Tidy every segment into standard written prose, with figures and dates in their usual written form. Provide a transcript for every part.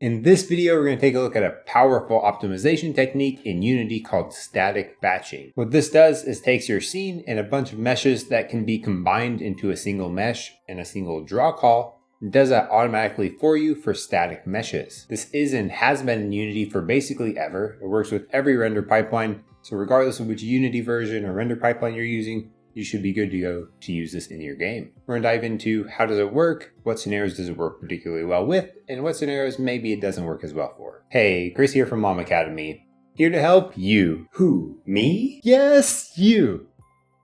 In this video, we're going to take a look at a powerful optimization technique in Unity called static batching. What this does is takes your scene and a bunch of meshes that can be combined into a single mesh and a single draw call, and does that automatically for you for static meshes. This is and has been in Unity for basically ever. It works with every render pipeline, so regardless of which Unity version or render pipeline you're using, you should be good to go to use this in your game. We're going to dive into how does it work, what scenarios does it work particularly well with, and what scenarios maybe it doesn't work as well for. Hey, Chris here from LlamAcademy, here to help you. Who? Me? Yes, you!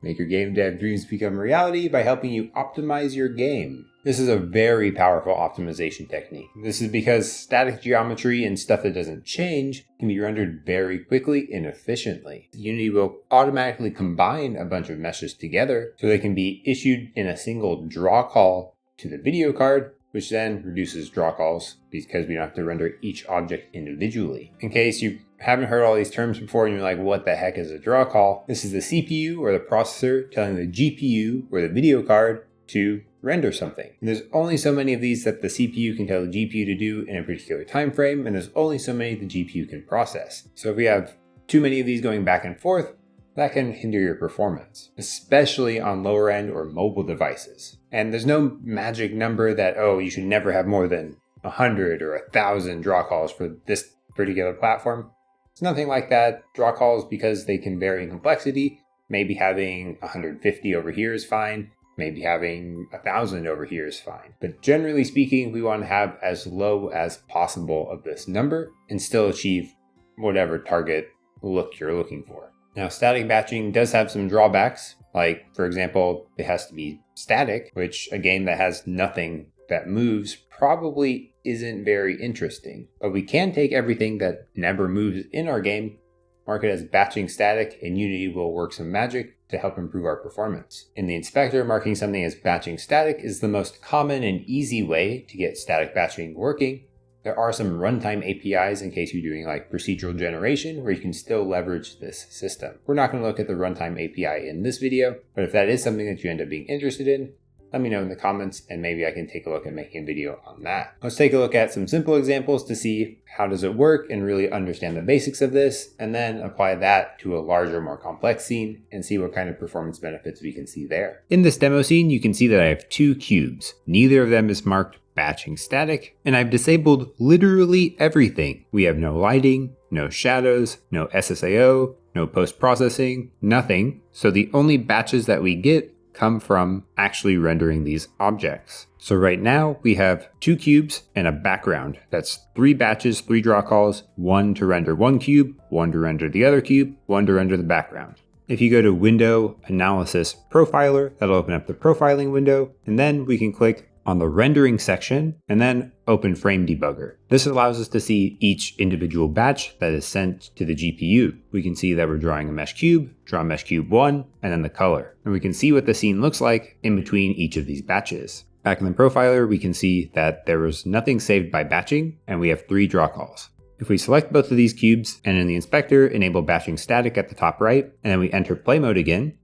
Make your game dev dreams become reality by helping you optimize your game. This is a very powerful optimization technique. This is because static geometry and stuff that doesn't change can be rendered very quickly and efficiently. Unity will automatically combine a bunch of meshes together so they can be issued in a single draw call to the video card, which then reduces draw calls because we don't have to render each object individually. In case you haven't heard all these terms before and you're like, what the heck is a draw call? This is the CPU or the processor telling the GPU or the video card to render something. And there's only so many of these that the CPU can tell the GPU to do in a particular time frame, and there's only so many the GPU can process. So if we have too many of these going back and forth, that can hinder your performance, especially on lower end or mobile devices. And there's no magic number that, oh, you should never have more than 100 or 1,000 draw calls for this particular platform. It's nothing like that. Draw calls, because they can vary in complexity, maybe having 150 over here is fine. Maybe having 1,000 over here is fine. But generally speaking, we want to have as low as possible of this number and still achieve whatever target look you're looking for. Now, static batching does have some drawbacks. Like, for example, it has to be static, which a game that has nothing that moves probably isn't very interesting. But we can take everything that never moves in our game, mark it as batching static, and Unity will work some magic to help improve our performance. In the inspector, marking something as batching static is the most common and easy way to get static batching working. There are some runtime APIs in case you're doing like procedural generation where you can still leverage this system. We're not going to look at the runtime API in this video, but if that is something that you end up being interested in, let me know in the comments and maybe I can take a look at making a video on that. Let's take a look at some simple examples to see how does it work and really understand the basics of this, and then apply that to a larger, more complex scene and see what kind of performance benefits we can see there. In this demo scene, you can see that I have two cubes. Neither of them is marked batching static, and I've disabled literally everything. We have no lighting, no shadows, no SSAO, no post-processing, nothing. So the only batches that we get come from actually rendering these objects. So right now we have two cubes and a background. That's 3 batches, 3 draw calls, 1 to render one cube, 1 to render the other cube, 1 to render the background. If you go to Window, Analysis, Profiler, that'll open up the profiling window, and then we can click on the rendering section and then open Frame Debugger. This allows us to see each individual batch that is sent to the GPU. We can see that we're drawing a mesh cube, draw mesh cube 1, and then the color. And we can see what the scene looks like in between each of these batches. Back in the profiler, we can see that there was nothing saved by batching, and we have 3 draw calls. If we select both of these cubes and in the inspector enable batching static at the top right, and then we enter play mode again,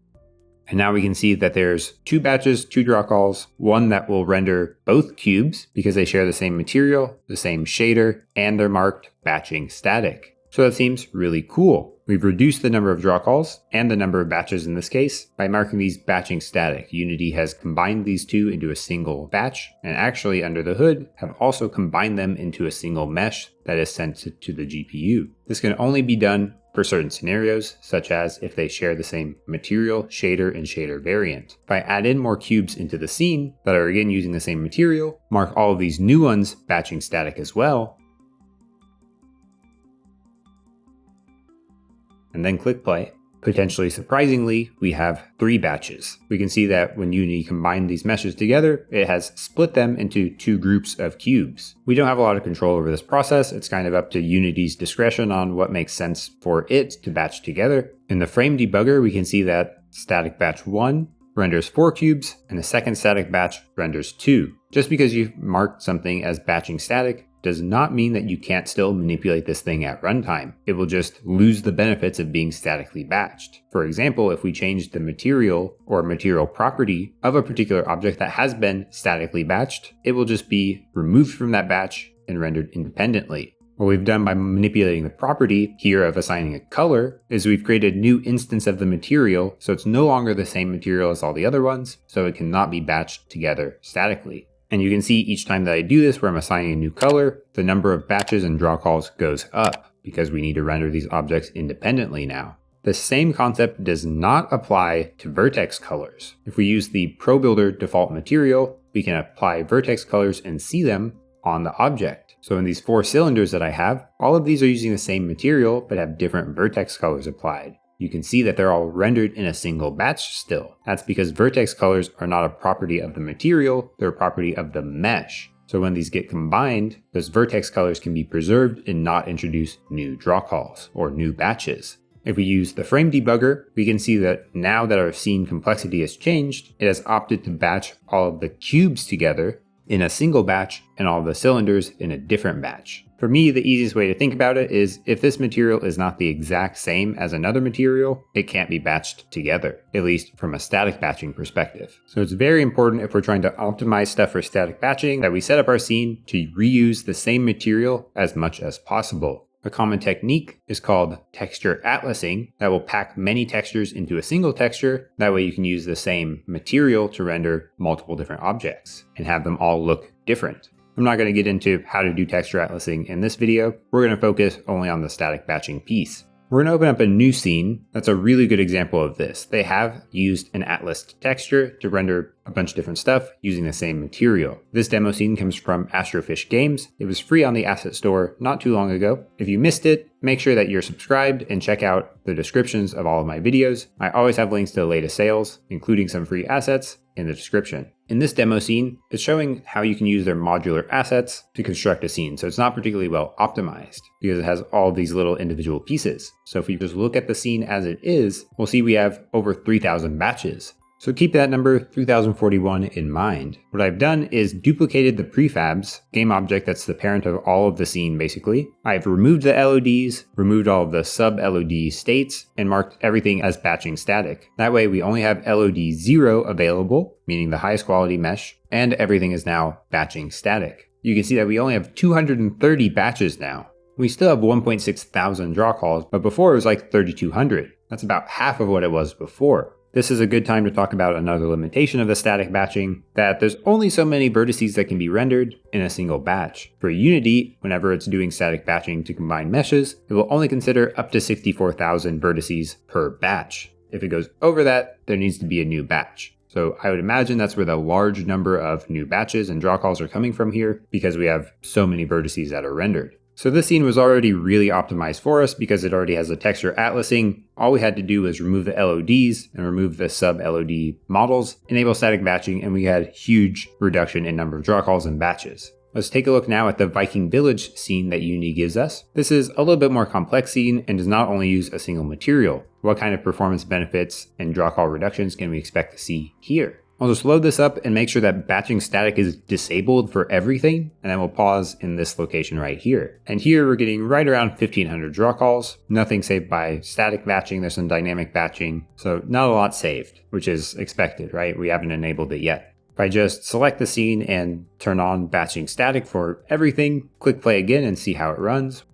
and now we can see that there's 2 batches, 2 draw calls, 1 that will render both cubes because they share the same material, the same shader, and they're marked batching static. So that seems really cool. We've reduced the number of draw calls and the number of batches in this case by marking these batching static. Unity has combined these two into a single batch, and actually under the hood have also combined them into a single mesh that is sent to the GPU. This can only be done for certain scenarios, such as if they share the same material, shader, and shader variant. If I add in more cubes into the scene that are again using the same material, mark all of these new ones batching static as well, and then click play. Potentially surprisingly, we have 3 batches. We can see that when Unity combined these meshes together, it has split them into 2 groups of cubes. We don't have a lot of control over this process. It's kind of up to Unity's discretion on what makes sense for it to batch together. In the frame debugger, we can see that static batch 1 renders 4 cubes and the second static batch renders 2. Just because you've marked something as batching static does not mean that you can't still manipulate this thing at runtime. It will just lose the benefits of being statically batched. For example, if we change the material or material property of a particular object that has been statically batched, it will just be removed from that batch and rendered independently. What we've done by manipulating the property here of assigning a color is we've created a new instance of the material, so it's no longer the same material as all the other ones, so it cannot be batched together statically. And you can see each time that I do this where I'm assigning a new color, the number of batches and draw calls goes up because we need to render these objects independently now. The same concept does not apply to vertex colors. If we use the ProBuilder default material, we can apply vertex colors and see them on the object. So in these 4 cylinders that I have, all of these are using the same material but have different vertex colors applied. You can see that they're all rendered in a single batch still. That's because vertex colors are not a property of the material, they're a property of the mesh. So when these get combined, those vertex colors can be preserved and not introduce new draw calls or new batches. If we use the frame debugger, we can see that now that our scene complexity has changed, it has opted to batch all of the cubes together in a single batch and all of the cylinders in a different batch. For me, the easiest way to think about it is if this material is not the exact same as another material, it can't be batched together, at least from a static batching perspective. So it's very important if we're trying to optimize stuff for static batching that we set up our scene to reuse the same material as much as possible. A common technique is called texture atlasing that will pack many textures into a single texture. That way you can use the same material to render multiple different objects and have them all look different. I'm not going to get into how to do texture atlasing in this video. We're going to focus only on the static batching piece. We're going to open up a new scene. That's a really good example of this. They have used an atlased texture to render a bunch of different stuff using the same material. This demo scene comes from Astrofish Games. It was free on the asset store not too long ago. If you missed it, make sure that you're subscribed and check out the descriptions of all of my videos. I always have links to the latest sales, including some free assets, in the description. In this demo scene, it's showing how you can use their modular assets to construct a scene. So it's not particularly well optimized because it has all these little individual pieces. So if we just look at the scene as it is, we'll see we have over 3,000 batches. So keep that number 3041 in mind. What I've done is duplicated the prefabs, game object that's the parent of all of the scene basically. I've removed the LODs, removed all of the sub-LOD states, and marked everything as batching static. That way we only have LOD 0 available, meaning the highest quality mesh, and everything is now batching static. You can see that we only have 230 batches now. We still have 1.6 thousand draw calls, but before it was like 3,200. That's about half of what it was before. This is a good time to talk about another limitation of the static batching, that there's only so many vertices that can be rendered in a single batch. For Unity, whenever it's doing static batching to combine meshes, it will only consider up to 64,000 vertices per batch. If it goes over that, there needs to be a new batch. So I would imagine that's where the large number of new batches and draw calls are coming from here, because we have so many vertices that are rendered. So this scene was already really optimized for us because it already has the texture atlasing. All we had to do was remove the LODs and remove the sub-LOD models, enable static batching, and we had huge reduction in number of draw calls and batches. Let's take a look now at the Viking village scene that Unity gives us. This is a little bit more complex scene and does not only use a single material. What kind of performance benefits and draw call reductions can we expect to see here? I'll just load this up and make sure that batching static is disabled for everything, and then we'll pause in this location right here. And here we're getting right around 1,500 draw calls. Nothing saved by static batching, there's some dynamic batching, so not a lot saved, which is expected, right? We haven't enabled it yet. If I just select the scene and turn on batching static for everything, click play again and see how it runs.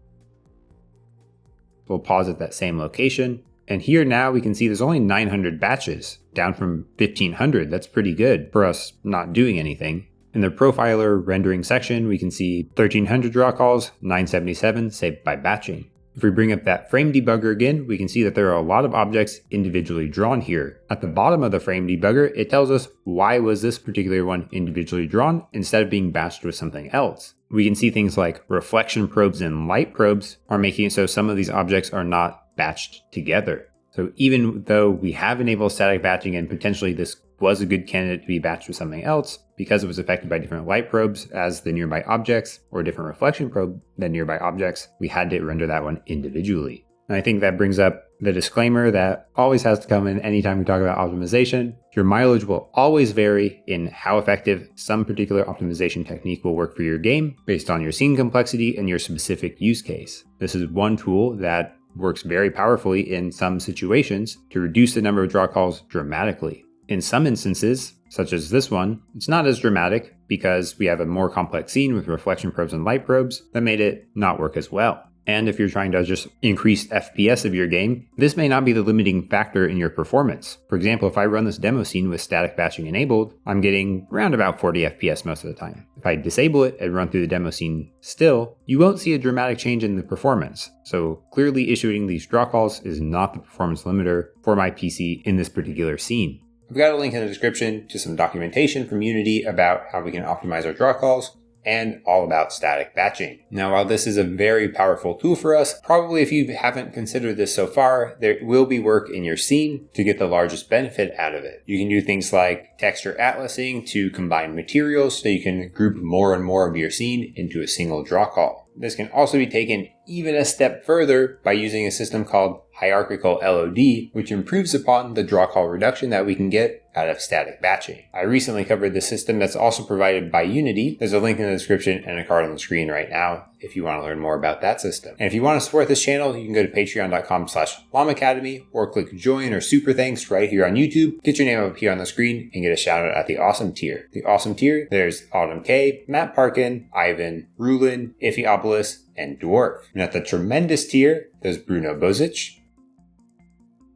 We'll pause at that same location. And here now we can see there's only 900 batches, down from 1,500. That's pretty good for us not doing anything. In the profiler rendering section, we can see 1,300 draw calls, 977 saved by batching. If we bring up that frame debugger again, we can see that there are a lot of objects individually drawn here. At the bottom of the frame debugger, it tells us why was this particular one individually drawn instead of being batched with something else. We can see things like reflection probes and light probes are making it so some of these objects are not batched together. So even though we have enabled static batching and potentially this was a good candidate to be batched with something else, because it was affected by different light probes as the nearby objects or a different reflection probe than nearby objects, we had to render that one individually. And I think that brings up the disclaimer that always has to come in anytime we talk about optimization. Your mileage will always vary in how effective some particular optimization technique will work for your game based on your scene complexity and your specific use case. This is one tool that works very powerfully in some situations to reduce the number of draw calls dramatically. In some instances, such as this one, it's not as dramatic because we have a more complex scene with reflection probes and light probes that made it not work as well. And if you're trying to just increase FPS of your game, this may not be the limiting factor in your performance. For example, if I run this demo scene with static batching enabled, I'm getting around about 40 FPS most of the time. If I disable it and run through the demo scene still, you won't see a dramatic change in the performance. So clearly issuing these draw calls is not the performance limiter for my PC in this particular scene. I've got a link in the description to some documentation from Unity about how we can optimize our draw calls, and all about static batching. Now, while this is a very powerful tool for us, probably if you haven't considered this so far, there will be work in your scene to get the largest benefit out of it. You can do things like texture atlasing to combine materials so you can group more and more of your scene into a single draw call. This can also be taken even a step further by using a system called hierarchical LOD, which improves upon the draw call reduction that we can get out of static batching. I recently covered the system that's also provided by Unity. There's a link in the description and a card on the screen right now if you want to learn more about that system. And if you want to support this channel, you can go to patreon.com/LlamAcademy or click join or super thanks right here on YouTube. Get your name up here on the screen and get a shout out at the awesome tier. The awesome tier, there's Autumn K, Matt Parkin, Ivan, Rulin, Iphiopolis, and Dwarf. And at the tremendous tier, there's Bruno Bozic.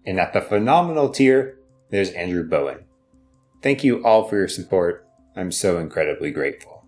And at the phenomenal tier, there's Andrew Bowen. Thank you all for your support. I'm so incredibly grateful.